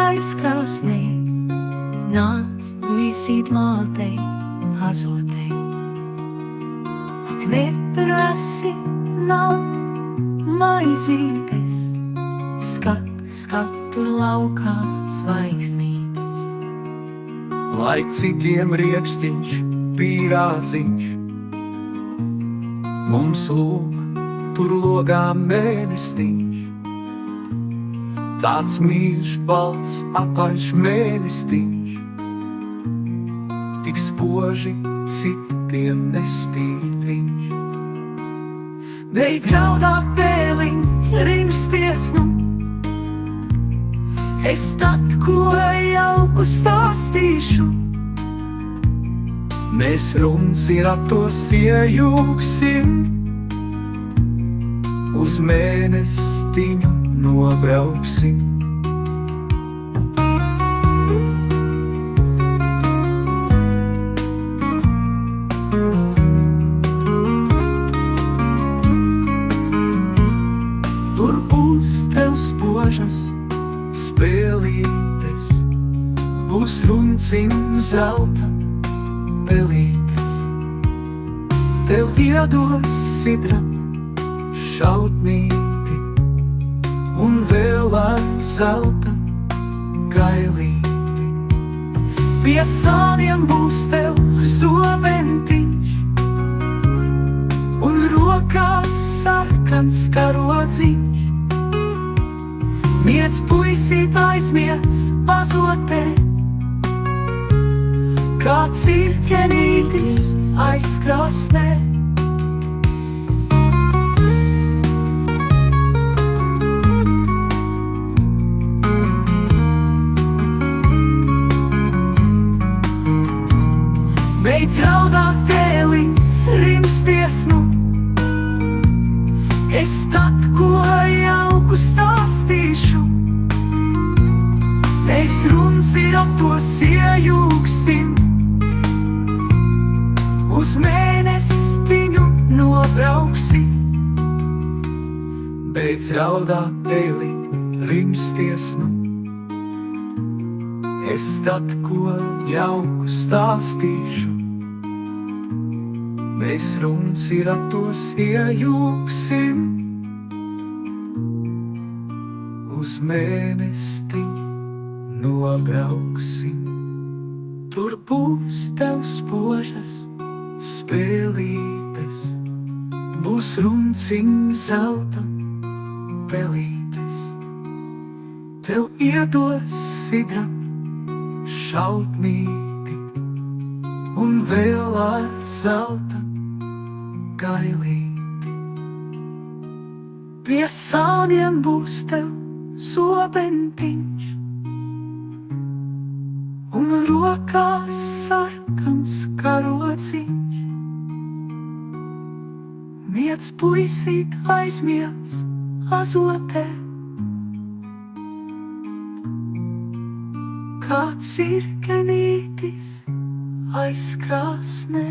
aizkrāsnī, nāc puisīt mātei azotei. Ak neprasi nav maizītes, skatu laukā zvaigznītes. Lai citiem riekstiņš, pīrādziņš, mums lūk, tur logā mēnestiņš. Tāds mīļš, balts, apaļš mēnestiņš, tik spoži citiem nespīd viņš. Beidz raudāt pēliņ, rimsties nu, es tad, ko jauku stāstīšu. Mēs runci ratos iejūksim, uz mēnestiņu nobrauksim. Tur būs tev spožas spēlītes, būs runcim zelta pelītes. Tev iedos sidra šautnīti un vēl ar zelta gailīti. pie sāniem būs tev zobentiņš un rokās sarkans karodziņš. Miec puisīt aizmiec azotē, kā cirķenītis aizkrāsnē. Beidz raudāt tēli, rimsties nu, es tad, ko jauku stāstīšu. Mēs runci ratos iejūksim, uz mēnestiņu nobrauksim. Beidz raudāt tēli, rimsties nu, es tad, ko jauku stāstīšu. Mēs runci ratos iejūksim, uz mēnestiņu nobrauksim. Tur būs tev spožas spēlītes, būs runciņ zelta pelītes. tev iedos sidra šautnīti un vēl ar zelta gailīti. pie sāniem būs tev zobentiņš un rokās sarkans karodziņš. Miec puisīt aizmiec azotē, kā cirkenītis aizkrāsnē.